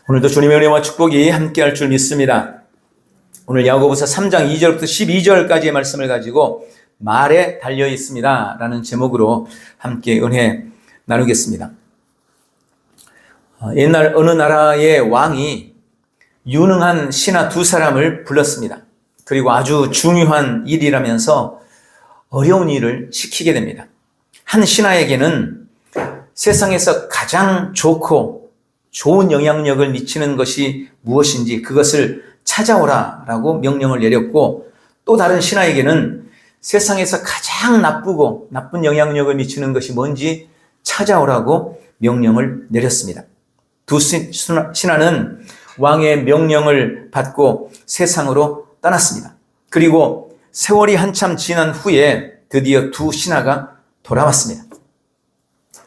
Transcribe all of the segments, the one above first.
오늘도 주님의 은혜와 축복이 함께할 줄 믿습니다. 오늘 야고보서 3장 2절부터 12절까지의 말씀을 가지고 말에 달려 있습니다 라는 제목으로 함께 은혜 나누겠습니다. 옛날 어느 나라의 왕이 유능한 신하 두 사람을 불렀습니다. 그리고 아주 중요한 일이라면서 어려운 일을 시키게 됩니다. 한 신하에게는 세상에서 가장 좋고 좋은 영향력을 미치는 것이 무엇인지 그것을 찾아오라라고 명령을 내렸고, 또 다른 신하에게는 세상에서 가장 나쁘고 나쁜 영향력을 미치는 것이 뭔지 찾아오라고 명령을 내렸습니다. 두 신하는 왕의 명령을 받고 세상으로 떠났습니다. 그리고 세월이 한참 지난 후에 드디어 두 신하가 돌아왔습니다.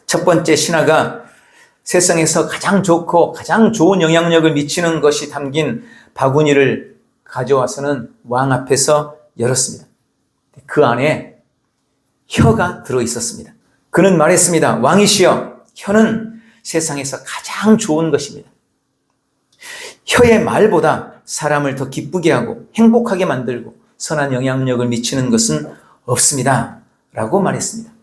첫 번째 신하가 세상에서 가장 좋고 가장 좋은 영향력을 미치는 것이 담긴 바구니를 가져와서는 왕 앞에서 열었습니다. 그 안에 혀가 들어 있었습니다. 그는 말했습니다. 왕이시여, 혀는 세상에서 가장 좋은 것입니다. 혀의 말보다 사람을 더 기쁘게 하고 행복하게 만들고 선한 영향력을 미치는 것은 없습니다 라고 말했습니다.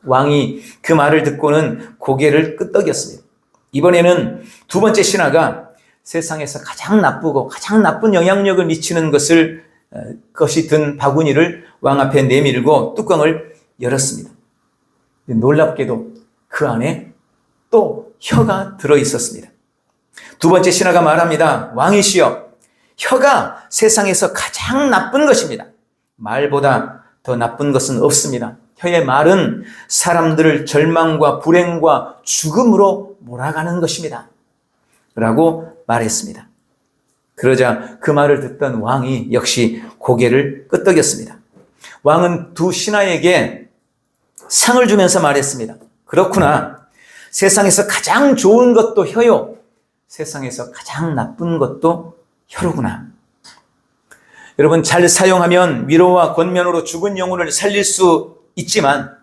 왕이 그 말을 듣고는 고개를 끄덕였습니다. 이번에는 두 번째 신하가 세상에서 가장 나쁘고 가장 나쁜 영향력을 미치는 것이 든 바구니를 왕 앞에 내밀고 뚜껑을 열었습니다. 놀랍게도 그 안에 또 혀가 들어 있었습니다. 두 번째 신하가 말합니다. 왕이시여, 혀가 세상에서 가장 나쁜 것입니다. 말보다 더 나쁜 것은 없습니다. 혀의 말은 사람들을 절망과 불행과 죽음으로 몰아가는 것입니다 라고 말했습니다. 그러자 그 말을 듣던 왕이 역시 고개를 끄덕였습니다. 왕은 두 신하에게 상을 주면서 말했습니다. 그렇구나, 세상에서 가장 좋은 것도 혀요, 세상에서 가장 나쁜 것도 혀로구나. 여러분, 잘 사용하면 위로와 권면으로 죽은 영혼을 살릴 수 있지만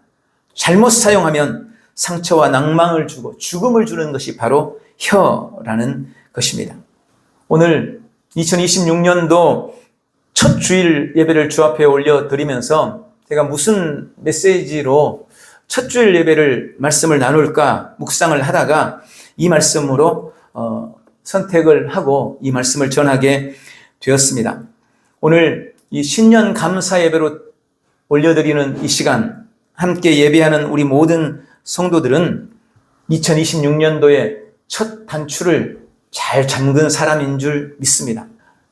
잘못 사용하면 상처와 낭망을 주고 죽음을 주는 것이 바로 혀라는 것입니다. 오늘 2026년도 첫 주일 예배를 주 앞에 올려드리면서 제가 무슨 메시지로 첫 주일 예배를 말씀을 나눌까 묵상을 하다가 이 말씀으로 선택을 하고 이 말씀을 전하게 되었습니다. 오늘 이 신년 감사 예배로 올려드리는 이 시간, 함께 예배하는 우리 모든 성도들은 2026년도의 첫 단추를 잘 잠근 사람인 줄 믿습니다.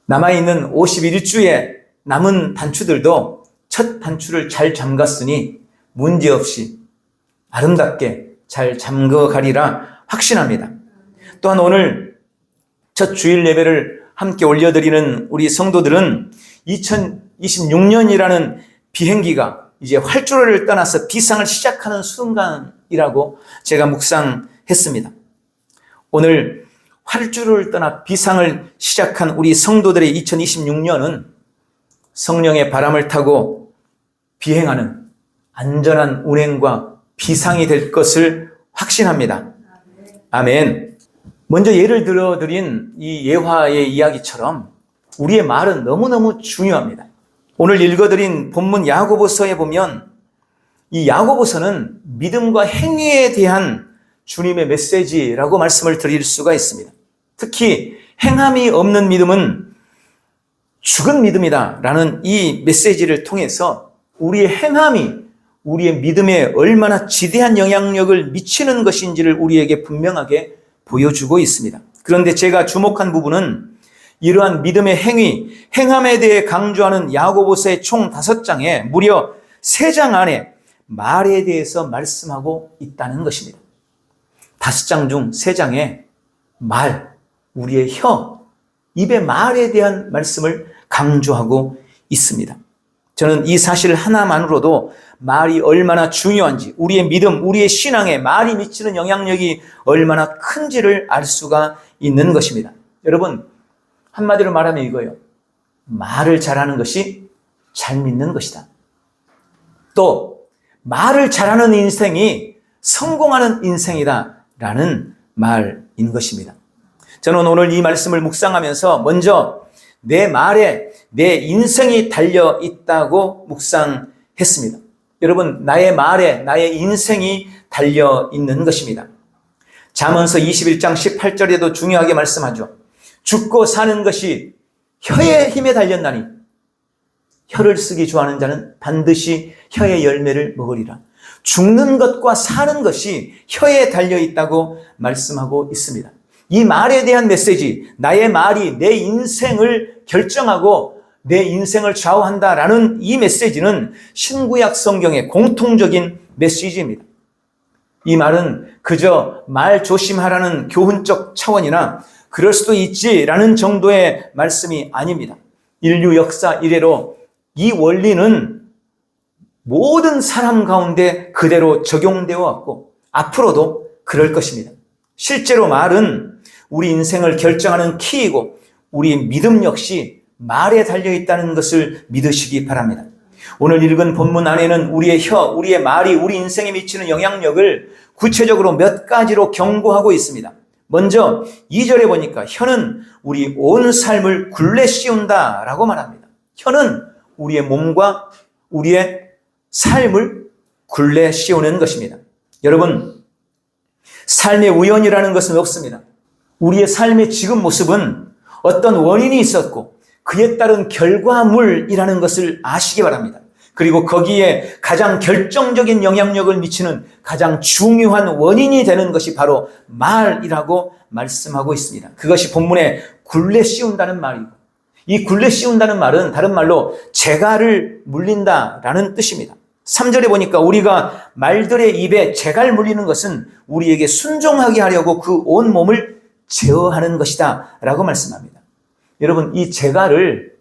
남아있는 51주의 남은 단추들도 첫 단추를 잘 잠갔으니 문제없이 아름답게 잘 잠궈가리라 확신합니다. 또한 오늘 첫 주일 예배를 함께 올려드리는 우리 성도들은 2026년이라는 비행기가 이제 활주로를 떠나서 비상을 시작하는 순간이라고 제가 묵상했습니다. 오늘 활주로를 떠나 비상을 시작한 우리 성도들의 2026년은 성령의 바람을 타고 비행하는 안전한 운행과 비상이 될 것을 확신합니다. 아멘. 먼저 예를 들어드린 이 예화의 이야기처럼 우리의 말은 너무너무 중요합니다. 오늘 읽어드린 본문 야고보서에 보면 이 야고보서는 믿음과 행위에 대한 주님의 메시지라고 말씀을 드릴 수가 있습니다. 특히 행함이 없는 믿음은 죽은 믿음이다 라는 이 메시지를 통해서 우리의 행함이 우리의 믿음에 얼마나 지대한 영향력을 미치는 것인지를 우리에게 분명하게 보여주고 있습니다. 그런데 제가 주목한 부분은 이러한 믿음의 행함에 대해 강조하는 야고보서의 총 5장에 무려 3장 안에 말에 대해서 말씀하고 있다는 것입니다. 5장 중 3장에 말, 우리의 혀, 입의 말에 대한 말씀을 강조하고 있습니다. 저는 이 사실 하나만으로도 말이 얼마나 중요한지, 우리의 믿음, 우리의 신앙에 말이 미치는 영향력이 얼마나 큰지를 알 수가 있는 것입니다. 여러분, 한마디로 말하면 이거예요. 말을 잘하는 것이 잘 믿는 것이다. 또 말을 잘하는 인생이 성공하는 인생이다 라는 말인 것입니다. 저는 오늘 이 말씀을 묵상하면서 먼저 내 말에 내 인생이 달려 있다고 묵상했습니다. 여러분, 나의 말에 나의 인생이 달려 있는 것입니다. 잠언서 21장 18절에도 중요하게 말씀하죠. 죽고 사는 것이 혀의 힘에 달렸나니 혀를 쓰기 좋아하는 자는 반드시 혀의 열매를 먹으리라. 죽는 것과 사는 것이 혀에 달려 있다고 말씀하고 있습니다. 이 말에 대한 메시지, 나의 말이 내 인생을 결정하고 내 인생을 좌우한다라는 이 메시지는 신구약 성경의 공통적인 메시지입니다. 이 말은 그저 말 조심하라는 교훈적 차원이나 그럴 수도 있지라는 정도의 말씀이 아닙니다. 인류 역사 이래로 이 원리는 모든 사람 가운데 그대로 적용되어 왔고 앞으로도 그럴 것입니다. 실제로 말은 우리 인생을 결정하는 키이고 우리 믿음 역시 말에 달려있다는 것을 믿으시기 바랍니다. 오늘 읽은 본문 안에는 우리의 혀, 우리의 말이 우리 인생에 미치는 영향력을 구체적으로 몇 가지로 경고하고 있습니다. 먼저 2절에 보니까 혀는 우리 온 삶을 굴레 씌운다라고 말합니다. 혀는 우리의 몸과 우리의 삶을 굴레 씌우는 것입니다. 여러분, 삶의 우연이라는 것은 없습니다. 우리의 삶의 지금 모습은 어떤 원인이 있었고 그에 따른 결과물이라는 것을 아시기 바랍니다. 그리고 거기에 가장 결정적인 영향력을 미치는 가장 중요한 원인이 되는 것이 바로 말이라고 말씀하고 있습니다. 그것이 본문에 굴레 씌운다는 말이고, 이 굴레 씌운다는 말은 다른 말로 재갈을 물린다라는 뜻입니다. 3절에 보니까 우리가 말들의 입에 재갈 물리는 것은 우리에게 순종하게 하려고 그 온 몸을 제어하는 것이다 라고 말씀합니다. 여러분, 이 재갈을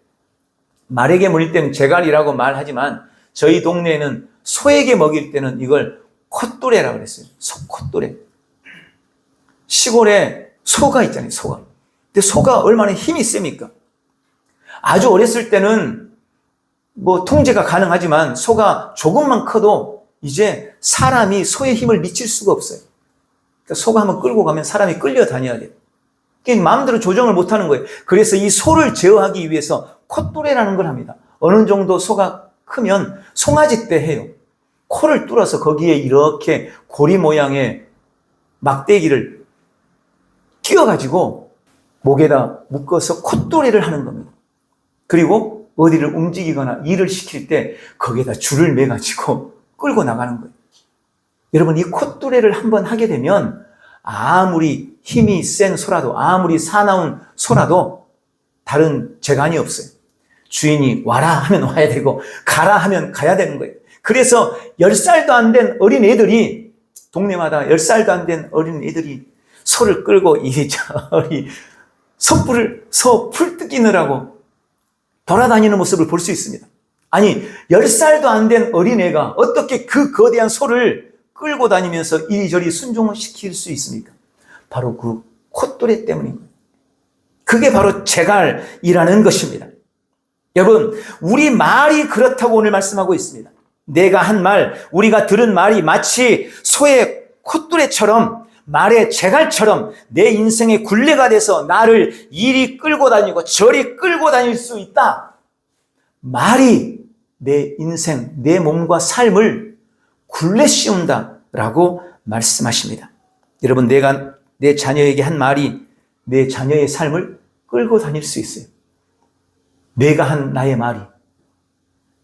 말에게 물릴 때는 재갈이라고 말하지만 저희 동네에는 소에게 먹일 때는 이걸 콧도래라고 그랬어요. 콧도래. 시골에 소가 있잖아요, 소가. 근데 소가 얼마나 힘이 셉니까? 아주 어렸을 때는 뭐 통제가 가능하지만 소가 조금만 커도 이제 사람이 소의 힘을 미칠 수가 없어요. 그러니까 소가 한번 끌고 가면 사람이 끌려 다녀야 돼요. 마음대로 조정을 못하는 거예요. 그래서 이 소를 제어하기 위해서 콧도래라는 걸 합니다. 어느 정도 소가 크면 송아지 때 해요. 코를 뚫어서 거기에 이렇게 고리 모양의 막대기를 끼워가지고 목에다 묶어서 콧도래를 하는 겁니다. 그리고 어디를 움직이거나 일을 시킬 때 거기에다 줄을 매가지고 끌고 나가는 거예요. 여러분, 이 콧도래를 한번 하게 되면 아무리 힘이 센 소라도, 아무리 사나운 소라도 다른 재간이 없어요. 주인이 와라 하면 와야 되고 가라 하면 가야 되는 거예요. 그래서 10살도 안 된 어린 애들이, 동네마다 10살도 안 된 어린 애들이 소를 끌고 이리저리 소 풀 뜯기느라고 돌아다니는 모습을 볼 수 있습니다. 아니, 10살도 안 된 어린애가 어떻게 그 거대한 소를 끌고 다니면서 이리저리 순종을 시킬 수 있습니까? 바로 그 콧도래 때문입니다. 그게 바로 재갈이라는 것입니다. 여러분, 우리 말이 그렇다고 오늘 말씀하고 있습니다. 내가 한 말, 우리가 들은 말이 마치 소의 콧도래처럼, 말의 재갈처럼 내 인생의 굴레가 돼서 나를 이리 끌고 다니고 저리 끌고 다닐 수 있다. 말이 내 인생, 내 몸과 삶을 굴레 씌운다라고 말씀하십니다. 여러분, 내가 내 자녀에게 한 말이 내 자녀의 삶을 끌고 다닐 수 있어요. 내가 한 나의 말이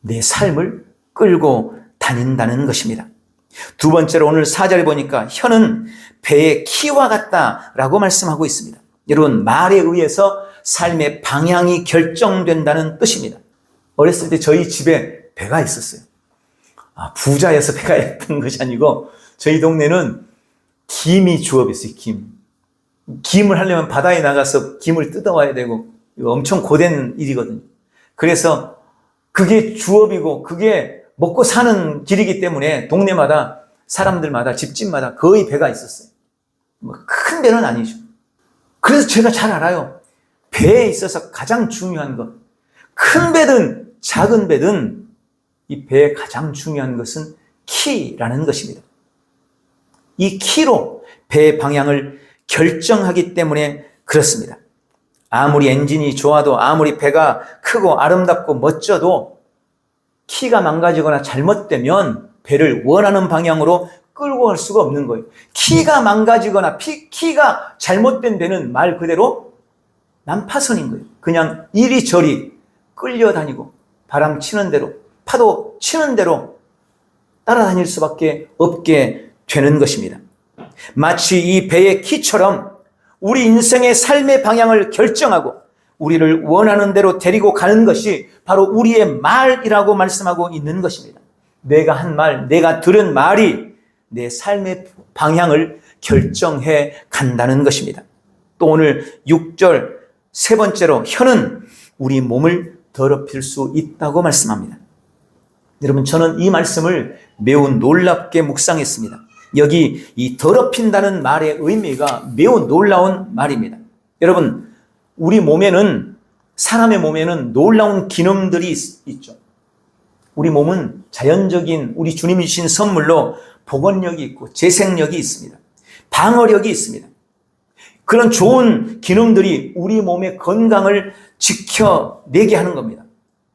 내 삶을 끌고 다닌다는 것입니다. 두 번째로 오늘 4절에 보니까 혀는 배의 키와 같다라고 말씀하고 있습니다. 여러분, 말에 의해서 삶의 방향이 결정된다는 뜻입니다. 어렸을 때 저희 집에 배가 있었어요. 부자여서 배가 있던 것이 아니고 저희 동네는 김이 주업이었어요. 김을 하려면 바다에 나가서 김을 뜯어와야 되고 이거 엄청 고된 일이거든요. 그래서 그게 주업이고 그게 먹고 사는 길이기 때문에 동네마다 사람들마다 집집마다 거의 배가 있었어요. 큰 배는 아니죠. 그래서 제가 잘 알아요. 배에 있어서 가장 중요한 것, 큰 배든 작은 배든 이 배에 가장 중요한 것은 키라는 것입니다. 이 키로 배의 방향을 결정하기 때문에 그렇습니다. 아무리 엔진이 좋아도 아무리 배가 크고 아름답고 멋져도 키가 망가지거나 잘못되면 배를 원하는 방향으로 끌고 갈 수가 없는 거예요. 키가 망가지거나 키가 잘못된 배는 말 그대로 난파선인 거예요. 그냥 이리저리 끌려다니고 바람 치는 대로 파도 치는 대로 따라다닐 수밖에 없게 되는 것입니다. 마치 이 배의 키처럼 우리 인생의 삶의 방향을 결정하고 우리를 원하는 대로 데리고 가는 것이 바로 우리의 말이라고 말씀하고 있는 것입니다. 내가 한 말, 내가 들은 말이 내 삶의 방향을 결정해 간다는 것입니다. 또 오늘 6절 세 번째로 혀는 우리 몸을 더럽힐 수 있다고 말씀합니다. 여러분, 저는 이 말씀을 매우 놀랍게 묵상했습니다. 여기 이 더럽힌다는 말의 의미가 매우 놀라운 말입니다. 여러분, 우리 몸에는, 사람의 몸에는 놀라운 기능들이 있죠. 우리 몸은 자연적인 우리 주님이 주신 선물로 복원력이 있고 재생력이 있습니다. 방어력이 있습니다. 그런 좋은 기능들이 우리 몸의 건강을 지켜내게 하는 겁니다.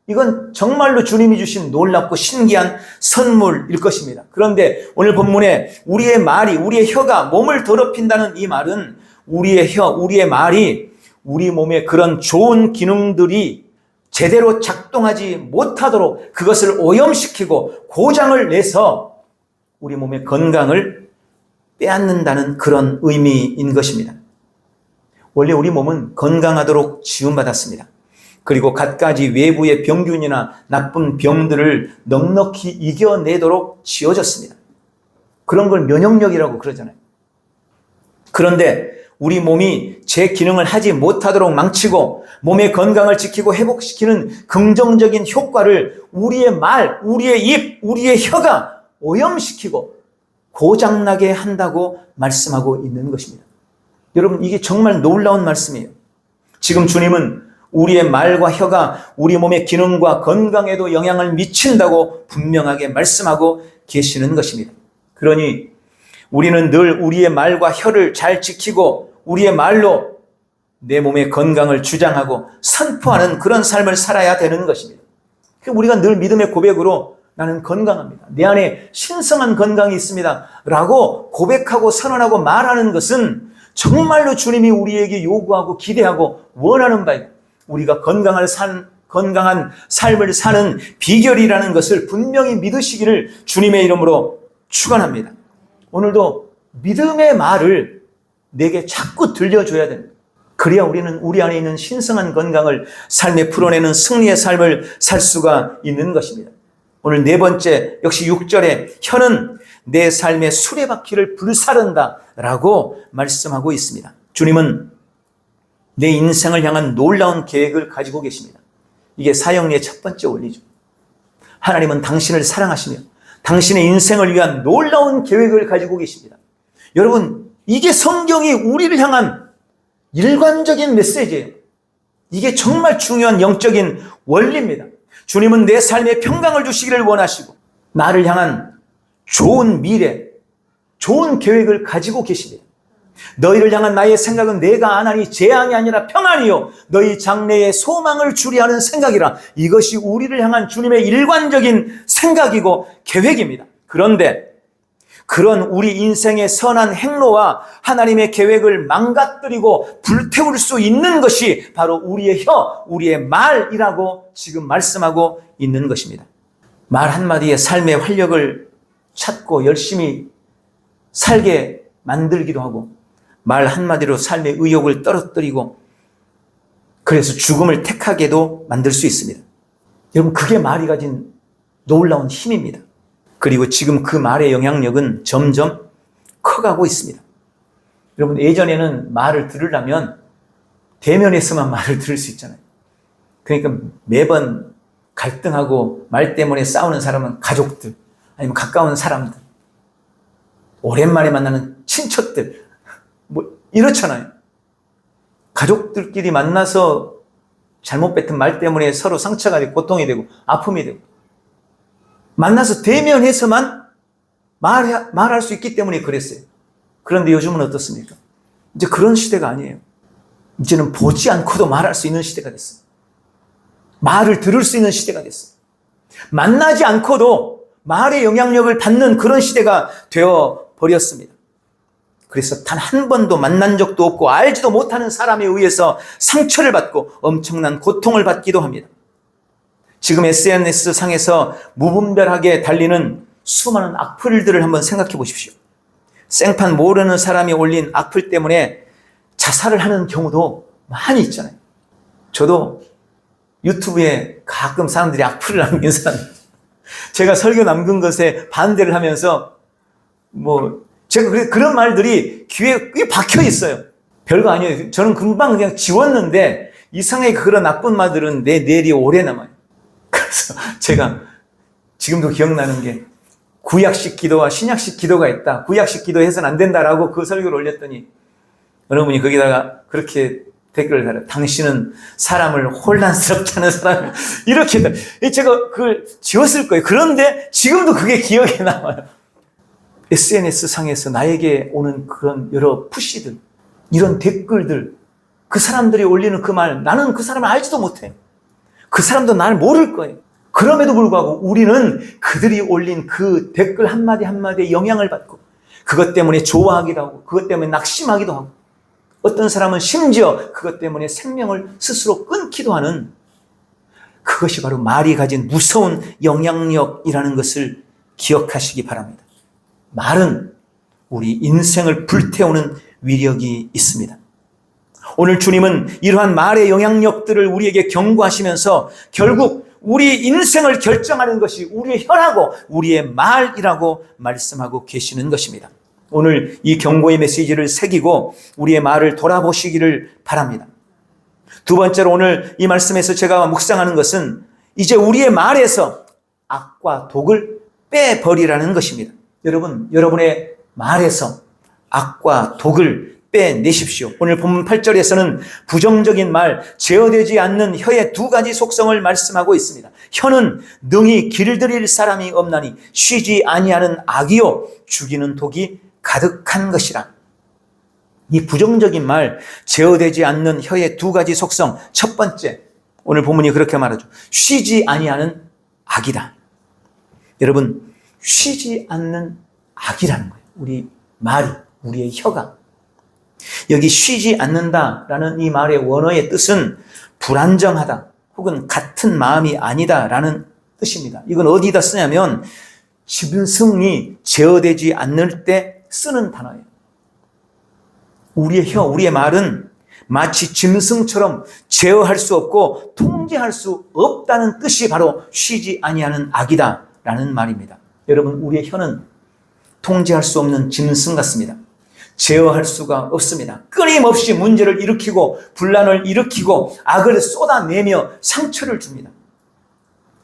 이건 정말로 주님이 주신 놀랍고 신기한 선물일 것입니다. 그런데 오늘 본문에 우리의 말이, 우리의 혀가 몸을 더럽힌다는 이 말은 우리의 혀, 우리의 말이 우리 몸에 그런 좋은 기능들이 제대로 작동하지 못하도록 그것을 오염시키고 고장을 내서 우리 몸의 건강을 빼앗는다는 그런 의미인 것입니다. 원래 우리 몸은 건강하도록 지음받았습니다. 그리고 갖가지 외부의 병균이나 나쁜 병들을 넉넉히 이겨내도록 지어졌습니다. 그런 걸 면역력이라고 그러잖아요. 그런데 우리 몸이 제 기능을 하지 못하도록 망치고 몸의 건강을 지키고 회복시키는 긍정적인 효과를 우리의 말, 우리의 입, 우리의 혀가 오염시키고 고장나게 한다고 말씀하고 있는 것입니다. 여러분, 이게 정말 놀라운 말씀이에요. 지금 주님은 우리의 말과 혀가 우리 몸의 기능과 건강에도 영향을 미친다고 분명하게 말씀하고 계시는 것입니다. 그러니 우리는 늘 우리의 말과 혀를 잘 지키고 우리의 말로 내 몸의 건강을 주장하고 선포하는 그런 삶을 살아야 되는 것입니다. 우리가 늘 믿음의 고백으로 나는 건강합니다, 내 안에 신성한 건강이 있습니다 라고 고백하고 선언하고 말하는 것은 정말로 주님이 우리에게 요구하고 기대하고 원하는 바입니다. 우리가 건강한 삶을 사는 비결이라는 것을 분명히 믿으시기를 주님의 이름으로 축원합니다. 오늘도 믿음의 말을 내게 자꾸 들려줘야 됩니다. 그래야 우리는 우리 안에 있는 신성한 건강을 삶에 풀어내는 승리의 삶을 살 수가 있는 것입니다. 오늘 네 번째, 역시 6절에 혀는 내 삶의 수레바퀴를 불사른다 라고 말씀하고 있습니다. 주님은 내 인생을 향한 놀라운 계획을 가지고 계십니다. 이게 사형리의 첫 번째 원리죠. 하나님은 당신을 사랑하시며 당신의 인생을 위한 놀라운 계획을 가지고 계십니다. 여러분, 이게 성경이 우리를 향한 일관적인 메시지예요. 이게 정말 중요한 영적인 원리입니다. 주님은 내 삶에 평강을 주시기를 원하시고 나를 향한 좋은 미래, 좋은 계획을 가지고 계십니다. 너희를 향한 나의 생각은 내가 안하니 재앙이 아니라 평안이요 너희 장래에 소망을 주리 하는 생각이라. 이것이 우리를 향한 주님의 일관적인 생각이고 계획입니다. 그런데 그런 우리 인생의 선한 행로와 하나님의 계획을 망가뜨리고 불태울 수 있는 것이 바로 우리의 혀, 우리의 말이라고 지금 말씀하고 있는 것입니다. 말 한마디에 삶의 활력을 찾고 열심히 살게 만들기도 하고 말 한마디로 삶의 의욕을 떨어뜨리고 그래서 죽음을 택하게도 만들 수 있습니다. 여러분, 그게 말이 가진 놀라운 힘입니다. 그리고 지금 그 말의 영향력은 점점 커가고 있습니다. 여러분, 예전에는 말을 들으려면 대면에서만 말을 들을 수 있잖아요. 그러니까 매번 갈등하고 말 때문에 싸우는 사람은 가족들, 아니면 가까운 사람들, 오랜만에 만나는 친척들, 뭐 이렇잖아요. 가족들끼리 만나서 잘못 뱉은 말 때문에 서로 상처가 되고 고통이 되고 아픔이 되고 만나서 대면해서만 말할 수 있기 때문에 그랬어요. 그런데 요즘은 어떻습니까? 이제 그런 시대가 아니에요. 이제는 보지 않고도 말할 수 있는 시대가 됐어요. 말을 들을 수 있는 시대가 됐어요. 만나지 않고도 말의 영향력을 받는 그런 시대가 되어버렸습니다. 그래서 단 한 번도 만난 적도 없고 알지도 못하는 사람에 의해서 상처를 받고 엄청난 고통을 받기도 합니다. 지금 SNS 상에서 무분별하게 달리는 수많은 악플들을 한번 생각해 보십시오. 생판 모르는 사람이 올린 악플 때문에 자살을 하는 경우도 많이 있잖아요. 저도 유튜브에 가끔 사람들이 악플을 남긴 사람, 제가 설교 남긴 것에 반대를 하면서 제가 그런 말들이 귀에 박혀 있어요. 별거 아니에요. 저는 금방 그냥 지웠는데 이상하게 그런 나쁜 말들은 내 뇌리에 오래 남아요. 그래서 제가 지금도 기억나는 게 구약식 기도와 신약식 기도가 있다. 구약식 기도해서는 안 된다라고 그 설교를 올렸더니 어느 분이 거기다가 그렇게 댓글을 달아요. 당신은 사람을 혼란스럽게 하는 사람을 이렇게 제가 그걸 지웠을 거예요. 그런데 지금도 그게 기억에 남아요. SNS 상에서 나에게 오는 그런 여러 푸시들, 이런 댓글들, 그 사람들이 올리는 그 말, 나는 그 사람을 알지도 못해. 그 사람도 나를 모를 거예요. 그럼에도 불구하고 우리는 그들이 올린 그 댓글 한마디 한마디에 영향을 받고 그것 때문에 좋아하기도 하고 그것 때문에 낙심하기도 하고 어떤 사람은 심지어 그것 때문에 생명을 스스로 끊기도 하는, 그것이 바로 말이 가진 무서운 영향력이라는 것을 기억하시기 바랍니다. 말은 우리 인생을 불태우는 위력이 있습니다. 오늘 주님은 이러한 말의 영향력들을 우리에게 경고하시면서 결국 우리 인생을 결정하는 것이 우리의 혀라고 우리의 말이라고 말씀하고 계시는 것입니다. 오늘 이 경고의 메시지를 새기고 우리의 말을 돌아보시기를 바랍니다. 두 번째로 오늘 이 말씀에서 제가 묵상하는 것은 이제 우리의 말에서 악과 독을 빼버리라는 것입니다. 여러분, 여러분의 말에서 악과 독을 빼내십시오. 오늘 본문 8절에서는 부정적인 말, 제어되지 않는 혀의 두 가지 속성을 말씀하고 있습니다. 혀는 능히 길들일 사람이 없나니 쉬지 아니하는 악이요 죽이는 독이 가득한 것이라. 이 부정적인 말, 제어되지 않는 혀의 두 가지 속성, 첫 번째, 오늘 본문이 그렇게 말하죠. 쉬지 아니하는 악이다. 여러분, 쉬지 않는 악이라는 거예요. 우리 말이, 우리의 혀가. 여기 쉬지 않는다라는 이 말의 원어의 뜻은 불안정하다 혹은 같은 마음이 아니다라는 뜻입니다. 이건 어디다 쓰냐면 짐승이 제어되지 않을 때 쓰는 단어예요. 우리의 혀, 우리의 말은 마치 짐승처럼 제어할 수 없고 통제할 수 없다는 뜻이 바로 쉬지 아니하는 악이다라는 말입니다. 여러분, 우리의 혀는 통제할 수 없는 짐승 같습니다. 제어할 수가 없습니다. 끊임없이 문제를 일으키고 분란을 일으키고 악을 쏟아내며 상처를 줍니다.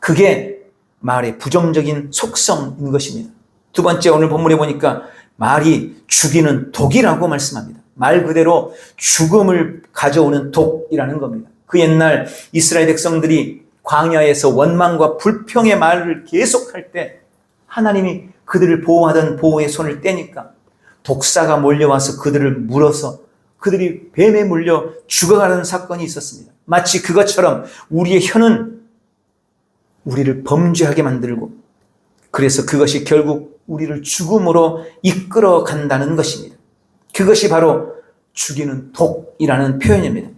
그게 말의 부정적인 속성인 것입니다. 두 번째, 오늘 본문에 보니까 말이 죽이는 독이라고 말씀합니다. 말 그대로 죽음을 가져오는 독이라는 겁니다. 그 옛날 이스라엘 백성들이 광야에서 원망과 불평의 말을 계속할 때 하나님이 그들을 보호하던 보호의 손을 떼니까 독사가 몰려와서 그들을 물어서 그들이 뱀에 물려 죽어가는 사건이 있었습니다. 마치 그것처럼 우리의 혀는 우리를 범죄하게 만들고 그래서 그것이 결국 우리를 죽음으로 이끌어 간다는 것입니다. 그것이 바로 죽이는 독이라는 표현입니다.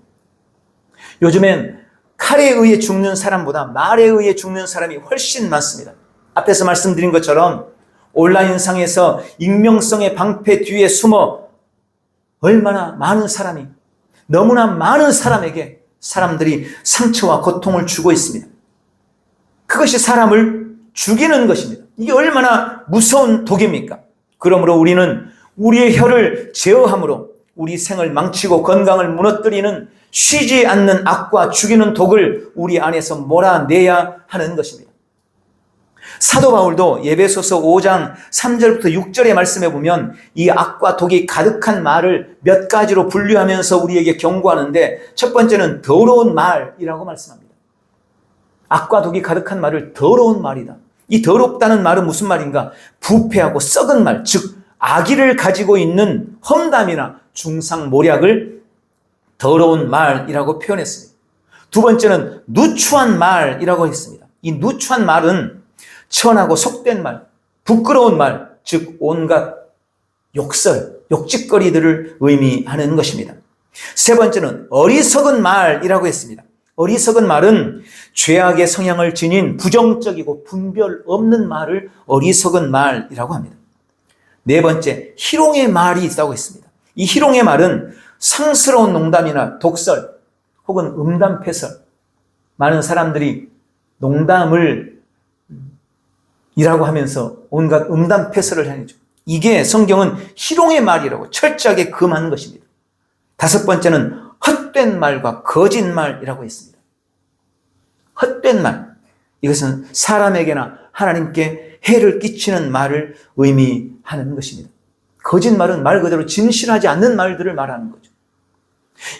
요즘엔 칼에 의해 죽는 사람보다 말에 의해 죽는 사람이 훨씬 많습니다. 앞에서 말씀드린 것처럼 온라인상에서 익명성의 방패 뒤에 숨어 얼마나 많은 사람이, 너무나 많은 사람에게 사람들이 상처와 고통을 주고 있습니다. 그것이 사람을 죽이는 것입니다. 이게 얼마나 무서운 독입니까? 그러므로 우리는 우리의 혀를 제어함으로 우리 생을 망치고 건강을 무너뜨리는 쉬지 않는 악과 죽이는 독을 우리 안에서 몰아내야 하는 것입니다. 사도 바울도 에베소서 5장 3절부터 6절의 말씀에 보면 이 악과 독이 가득한 말을 몇 가지로 분류하면서 우리에게 경고하는데 첫 번째는 더러운 말이라고 말씀합니다. 악과 독이 가득한 말을 더러운 말이다. 이 더럽다는 말은 무슨 말인가? 부패하고 썩은 말, 즉 악의를 가지고 있는 험담이나 중상모략을 더러운 말이라고 표현했습니다. 두 번째는 누추한 말이라고 했습니다. 이 누추한 말은 천하고 속된 말, 부끄러운 말, 즉 온갖 욕설, 욕짓거리들을 의미하는 것입니다. 세 번째는 어리석은 말이라고 했습니다. 어리석은 말은 죄악의 성향을 지닌 부정적이고 분별 없는 말을 어리석은 말이라고 합니다. 네 번째, 희롱의 말이 있다고 했습니다. 이 희롱의 말은 상스러운 농담이나 독설 혹은 음담패설, 많은 사람들이 농담을 이라고 하면서 온갖 음담패설을 하죠. 이게 성경은 희롱의 말이라고 철저하게 금하는 것입니다. 다섯 번째는 헛된 말과 거짓말이라고 했습니다. 헛된 말, 이것은 사람에게나 하나님께 해를 끼치는 말을 의미하는 것입니다. 거짓말은 말 그대로 진실하지 않는 말들을 말하는 거죠.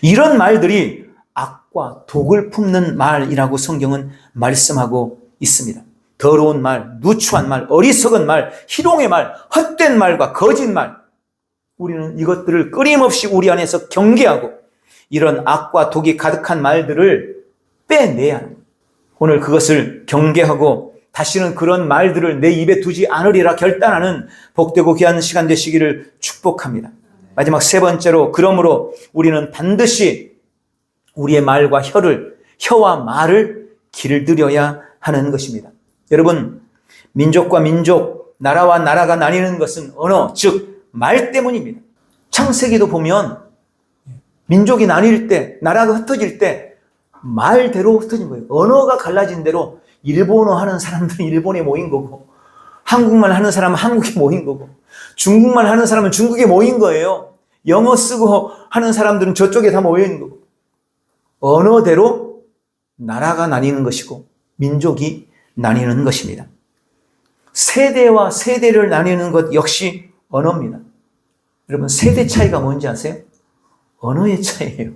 이런 말들이 악과 독을 품는 말이라고 성경은 말씀하고 있습니다. 더러운 말, 누추한 말, 어리석은 말, 희롱의 말, 헛된 말과 거짓말, 우리는 이것들을 끊임없이 우리 안에서 경계하고 이런 악과 독이 가득한 말들을 빼내야 합니다. 오늘 그것을 경계하고 다시는 그런 말들을 내 입에 두지 않으리라 결단하는 복되고 귀한 시간 되시기를 축복합니다. 마지막 세 번째로, 그러므로 우리는 반드시 우리의 말과 혀와 말을 길들여야 하는 것입니다. 여러분, 민족과 민족, 나라와 나라가 나뉘는 것은 언어, 즉 말 때문입니다. 창세기도 보면 민족이 나뉠 때, 나라가 흩어질 때 말대로 흩어진 거예요. 언어가 갈라진 대로 일본어 하는 사람들은 일본에 모인 거고, 한국말 하는 사람은 한국에 모인 거고, 중국말 하는 사람은 중국에 모인 거예요. 영어 쓰고 하는 사람들은 저쪽에 다 모여 있는 거고. 언어대로 나라가 나뉘는 것이고 민족이 나뉘는 것입니다. 세대와 세대를 나뉘는 것 역시 언어입니다. 여러분, 세대 차이가 뭔지 아세요? 언어의 차이예요.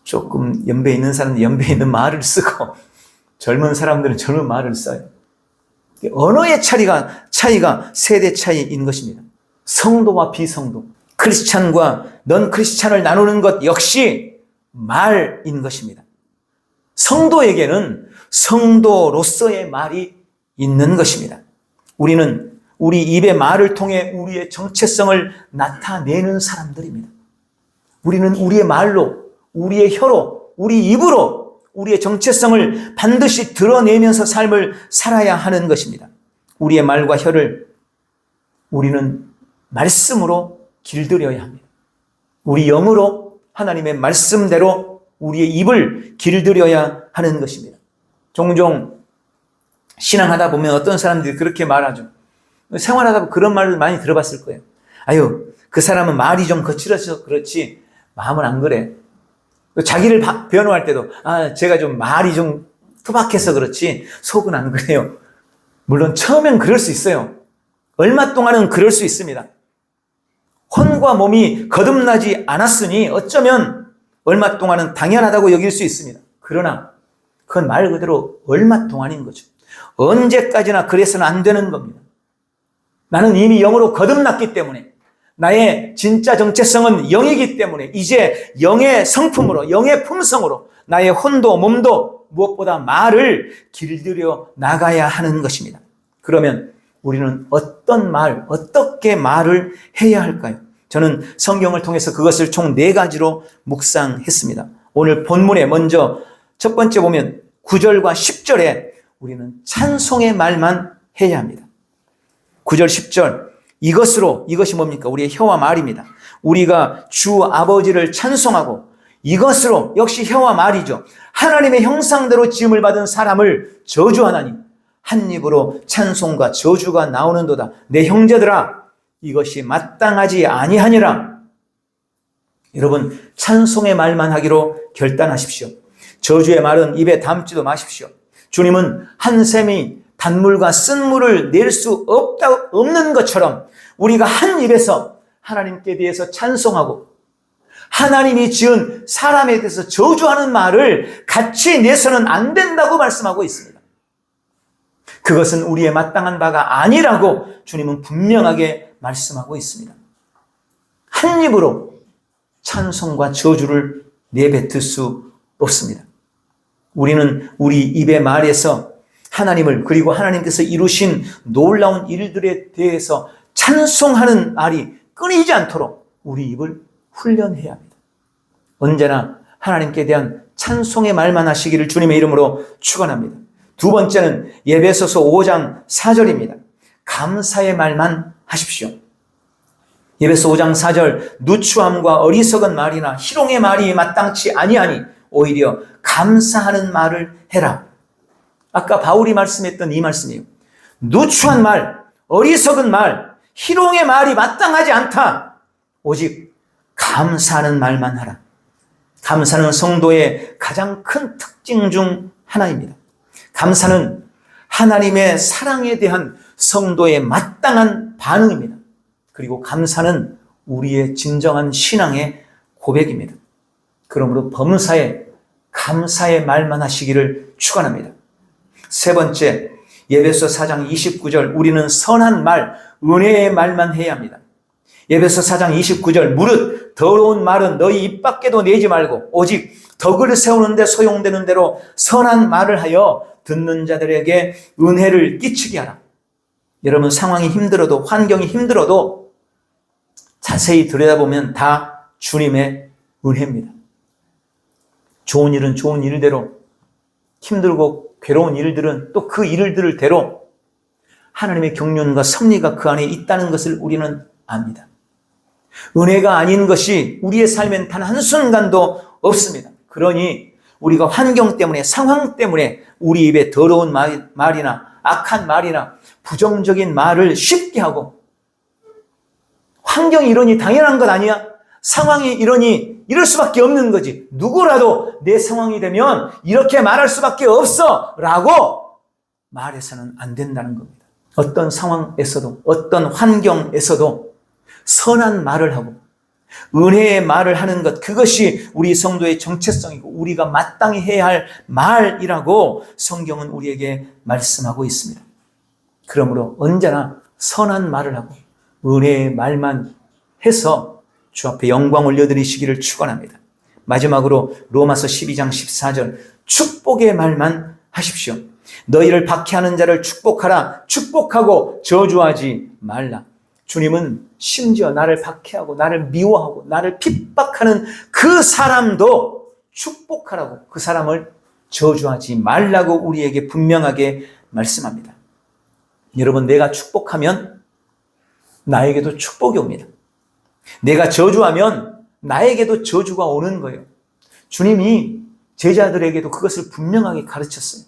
조금 연배 있는 사람은 연배 있는 말을 쓰고 젊은 사람들은 젊은 말을 써요. 언어의 차이가 세대 차이인 것입니다. 성도와 비성도, 크리스찬과 넌 크리스찬을 나누는 것 역시 말인 것입니다. 성도에게는 성도로서의 말이 있는 것입니다. 우리는 우리 입의 말을 통해 우리의 정체성을 나타내는 사람들입니다. 우리는 우리의 말로, 우리의 혀로, 우리 입으로 우리의 정체성을 반드시 드러내면서 삶을 살아야 하는 것입니다. 우리의 말과 혀를 우리는 말씀으로 길들여야 합니다. 우리 영으로 하나님의 말씀대로 우리의 입을 길들여야 하는 것입니다. 종종 신앙하다 보면 어떤 사람들이 그렇게 말하죠. 생활하다 보면 그런 말을 많이 들어봤을 거예요. 아유, 그 사람은 말이 좀 거칠어서 그렇지 마음은 안 그래. 자기를 변호할 때도 제가 좀 말이 좀 투박해서 그렇지 속은 안 그래요. 물론 처음엔 그럴 수 있어요. 얼마 동안은 그럴 수 있습니다. 혼과 몸이 거듭나지 않았으니 어쩌면 얼마 동안은 당연하다고 여길 수 있습니다. 그러나 그건 말 그대로 얼마 동안인 거죠. 언제까지나 그래서는 안 되는 겁니다. 나는 이미 영으로 거듭났기 때문에, 나의 진짜 정체성은 영이기 때문에 이제 영의 성품으로, 영의 품성으로 나의 혼도 몸도 무엇보다 말을 길들여 나가야 하는 것입니다. 그러면 우리는 어떤 말, 어떻게 말을 해야 할까요? 저는 성경을 통해서 그것을 총 4가지로 묵상했습니다. 오늘 본문에 먼저 첫 번째 보면 9절과 10절에 우리는 찬송의 말만 해야 합니다. 9절 10절, 이것이 뭡니까? 우리의 혀와 말입니다. 우리가 주 아버지를 찬송하고, 이것으로, 역시 혀와 말이죠, 하나님의 형상대로 지음을 받은 사람을 저주하나니 한 입으로 찬송과 저주가 나오는도다. 내 형제들아, 이것이 마땅하지 아니하니라. 여러분, 찬송의 말만 하기로 결단하십시오. 저주의 말은 입에 담지도 마십시오. 주님은 한 샘이 단물과 쓴물을 낼 수 없는 것처럼 우리가 한 입에서 하나님께 대해서 찬송하고 하나님이 지은 사람에 대해서 저주하는 말을 같이 내서는 안 된다고 말씀하고 있습니다. 그것은 우리의 마땅한 바가 아니라고 주님은 분명하게 말씀하고 있습니다. 한 입으로 찬송과 저주를 내뱉을 수 없습니다. 우리는 우리 입의 말에서 하나님을 그리고 하나님께서 이루신 놀라운 일들에 대해서 찬송하는 말이 끊이지 않도록 우리 입을 훈련해야 합니다. 언제나 하나님께 대한 찬송의 말만 하시기를 주님의 이름으로 축원합니다. 두 번째는 에베소서 5장 4절입니다. 감사의 말만 하십시오. 에베소 5장 4절 누추함과 어리석은 말이나 희롱의 말이 마땅치 아니하니 오히려 감사하는 말을 해라. 아까 바울이 말씀했던 이 말씀이에요. 누추한 말, 어리석은 말, 희롱의 말이 마땅하지 않다. 오직 감사하는 말만 하라. 감사는 성도의 가장 큰 특징 중 하나입니다. 감사는 하나님의 사랑에 대한 성도의 마땅한 반응입니다. 그리고 감사는 우리의 진정한 신앙의 고백입니다. 그러므로 범사에 감사의 말만 하시기를 축원합니다. 세 번째, 에베소 4장 29절 우리는 선한 말, 은혜의 말만 해야 합니다. 에베소 4장 29절 무릇 더러운 말은 너희 입 밖에도 내지 말고 오직 덕을 세우는 데 소용되는 대로 선한 말을 하여 듣는 자들에게 은혜를 끼치게 하라. 여러분 상황이 힘들어도 환경이 힘들어도 자세히 들여다보면 다 주님의 은혜입니다. 좋은 일은 좋은 일대로, 힘들고 괴로운 일들은 또 그 일들을 대로 하나님의 경륜과 섭리가 그 안에 있다는 것을 우리는 압니다. 은혜가 아닌 것이 우리의 삶엔 단 한순간도 없습니다. 그러니 우리가 환경 때문에 상황 때문에 우리 입에 더러운 말이나 악한 말이나 부정적인 말을 쉽게 하고 환경이 이러니 당연한 것 아니야? 상황이 이러니 이럴 수밖에 없는 거지. 누구라도 내 상황이 되면 이렇게 말할 수밖에 없어 라고 말해서는 안 된다는 겁니다. 어떤 상황에서도 어떤 환경에서도 선한 말을 하고 은혜의 말을 하는 것, 그것이 우리 성도의 정체성이고 우리가 마땅히 해야 할 말이라고 성경은 우리에게 말씀하고 있습니다. 그러므로 언제나 선한 말을 하고 은혜의 말만 해서 주 앞에 영광 올려드리시기를 축원합니다. 마지막으로 로마서 12장 14절 축복의 말만 하십시오. 너희를 박해하는 자를 축복하라. 축복하고 저주하지 말라. 주님은 심지어 나를 박해하고 나를 미워하고 나를 핍박하는 그 사람도 축복하라고, 그 사람을 저주하지 말라고 우리에게 분명하게 말씀합니다. 여러분, 내가 축복하면 나에게도 축복이 옵니다. 내가 저주하면 나에게도 저주가 오는 거예요. 주님이 제자들에게도 그것을 분명하게 가르쳤어요.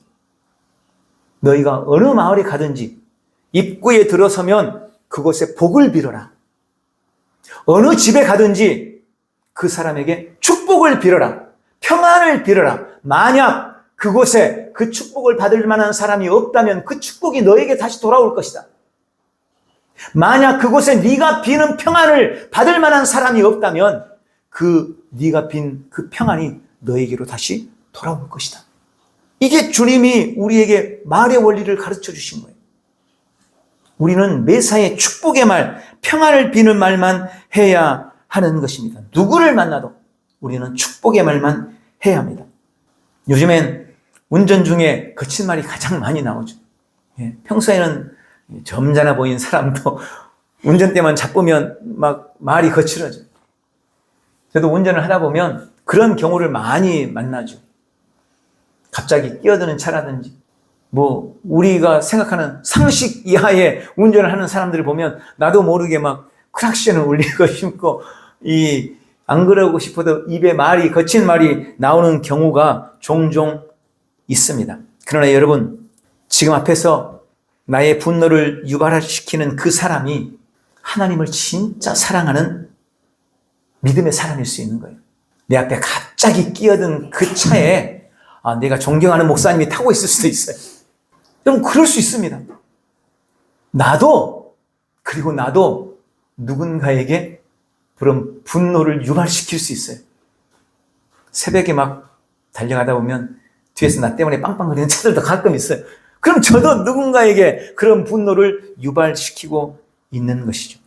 너희가 어느 마을에 가든지 입구에 들어서면 그곳에 복을 빌어라. 어느 집에 가든지 그 사람에게 축복을 빌어라. 평안을 빌어라. 만약 그곳에 그 축복을 받을 만한 사람이 없다면 그 축복이 너에게 다시 돌아올 것이다. 만약 그곳에 네가 비는 평안을 받을 만한 사람이 없다면 네가 빈 그 평안이 너에게로 다시 돌아올 것이다. 이게 주님이 우리에게 말의 원리를 가르쳐 주신 거예요. 우리는 매사에 축복의 말, 평안을 비는 말만 해야 하는 것입니다. 누구를 만나도 우리는 축복의 말만 해야 합니다. 요즘엔 운전 중에 거친 말이 가장 많이 나오죠. 평소에는 점잖아 보이는 사람도 운전대만 잡으면 막 말이 거칠어져요. 저도 운전을 하다 보면 그런 경우를 많이 만나죠. 갑자기 끼어드는 차라든지 우리가 생각하는 상식 이하의 운전을 하는 사람들을 보면 나도 모르게 막 크락션을 울리고 싶고 안 그러고 싶어도 입에 말이 거친 말이 나오는 경우가 종종 있습니다. 그러나 여러분, 지금 앞에서 나의 분노를 유발시키는 그 사람이 하나님을 진짜 사랑하는 믿음의 사람일 수 있는 거예요. 내 앞에 갑자기 끼어든 그 차에 내가 존경하는 목사님이 타고 있을 수도 있어요. 여러분, 그럴 수 있습니다. 나도 누군가에게 그런 분노를 유발시킬 수 있어요. 새벽에 막 달려가다 보면 뒤에서 나 때문에 빵빵거리는 차들도 가끔 있어요. 그럼 저도 누군가에게 그런 분노를 유발시키고 있는 것이죠.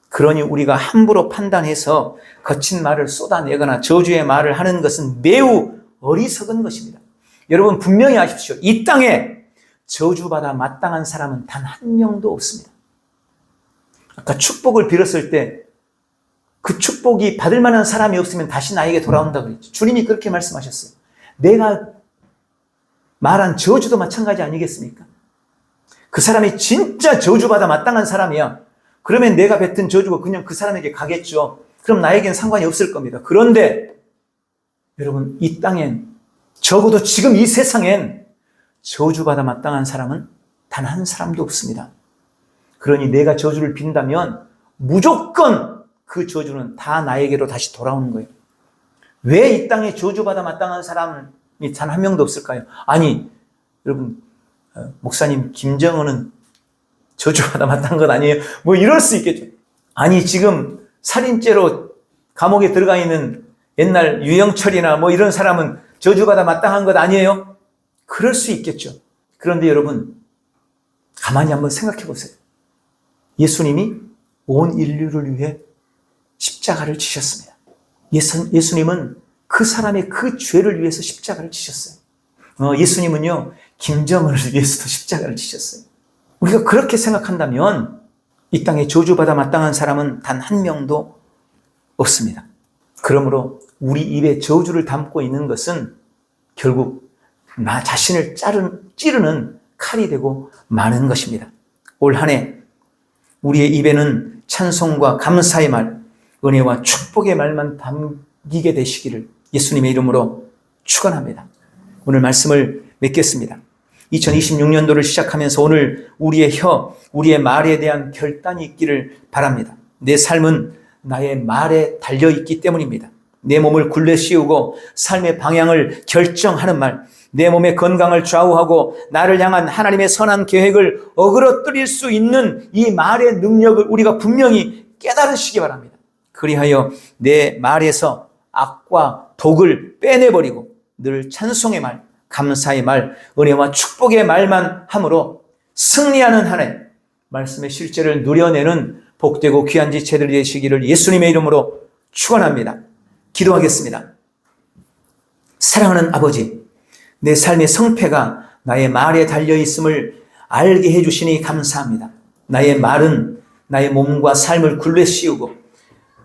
그러니 우리가 함부로 판단해서 거친 말을 쏟아내거나 저주의 말을 하는 것은 매우 어리석은 것입니다. 여러분 분명히 아십시오. 이 땅에 저주받아 마땅한 사람은 단 한 명도 없습니다. 아까 축복을 빌었을 때 그 축복이 받을 만한 사람이 없으면 다시 나에게 돌아온다고 그랬죠. 주님이 그렇게 말씀하셨어요. 내가 말한 저주도 마찬가지 아니겠습니까? 그 사람이 진짜 저주받아 마땅한 사람이야. 그러면 내가 뱉은 저주가 그냥 그 사람에게 가겠죠. 그럼 나에겐 상관이 없을 겁니다. 그런데 여러분 이 땅엔 적어도 지금 이 세상엔 저주받아 마땅한 사람은 단 한 사람도 없습니다. 그러니 내가 저주를 빈다면 무조건 그 저주는 다 나에게로 다시 돌아오는 거예요. 왜 이 땅에 저주받아 마땅한 사람이 단 한 명도 없을까요? 아니 여러분 목사님 김정은은 저주받아 마땅한 것 아니에요? 뭐 이럴 수 있겠죠. 아니 지금 살인죄로 감옥에 들어가 있는 옛날 유영철이나 뭐 이런 사람은 저주받아 마땅한 것 아니에요? 그럴 수 있겠죠. 그런데 여러분 가만히 한번 생각해 보세요. 예수님이 온 인류를 위해 십자가를 지셨습니다. 예수님은 그 사람의 그 죄를 위해서 십자가를 지셨어요. 예수님은요 김정은을 위해서도 십자가를 지셨어요. 우리가 그렇게 생각한다면 이 땅에 저주받아 마땅한 사람은 단 한 명도 없습니다. 그러므로 우리 입에 저주를 담고 있는 것은 결국 나 자신을 찌르는 칼이 되고 마는 것입니다. 올 한 해 우리의 입에는 찬송과 감사의 말, 은혜와 축복의 말만 담기게 되시기를 예수님의 이름으로 축원합니다. 오늘 말씀을 맺겠습니다. 2026년도를 시작하면서 오늘 우리의 우리의 말에 대한 결단이 있기를 바랍니다. 내 삶은 나의 말에 달려있기 때문입니다. 내 몸을 굴레 씌우고 삶의 방향을 결정하는 말, 내 몸의 건강을 좌우하고 나를 향한 하나님의 선한 계획을 어그러뜨릴 수 있는 이 말의 능력을 우리가 분명히 깨달으시기 바랍니다. 그리하여 내 말에서 악과 독을 빼내버리고 늘 찬송의 말, 감사의 말, 은혜와 축복의 말만 함으로 승리하는 한 해 말씀의 실제를 누려내는 복되고 귀한 지체들이 되시기를 예수님의 이름으로 축원합니다. 기도하겠습니다. 사랑하는 아버지, 내 삶의 성패가 나의 말에 달려있음을 알게 해주시니 감사합니다. 나의 말은 나의 몸과 삶을 굴레 씌우고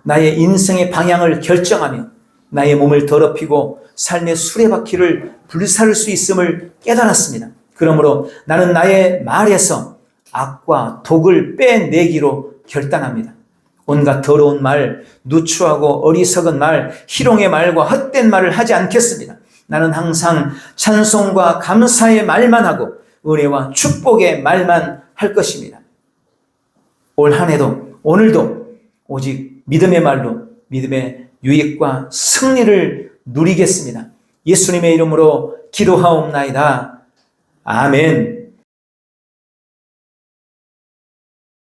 나의 인생의 방향을 결정하며 나의 몸을 더럽히고 삶의 수레바퀴를 불살을 수 있음을 깨달았습니다. 그러므로 나는 나의 말에서 악과 독을 빼내기로 결단합니다. 온갖 더러운 말, 누추하고 어리석은 말, 희롱의 말과 헛된 말을 하지 않겠습니다. 나는 항상 찬송과 감사의 말만 하고 은혜와 축복의 말만 할 것입니다. 올 한 해도 오늘도 오직 믿음의 말로 믿음의 유익과 승리를 누리겠습니다. 예수님의 이름으로 기도하옵나이다. 아멘.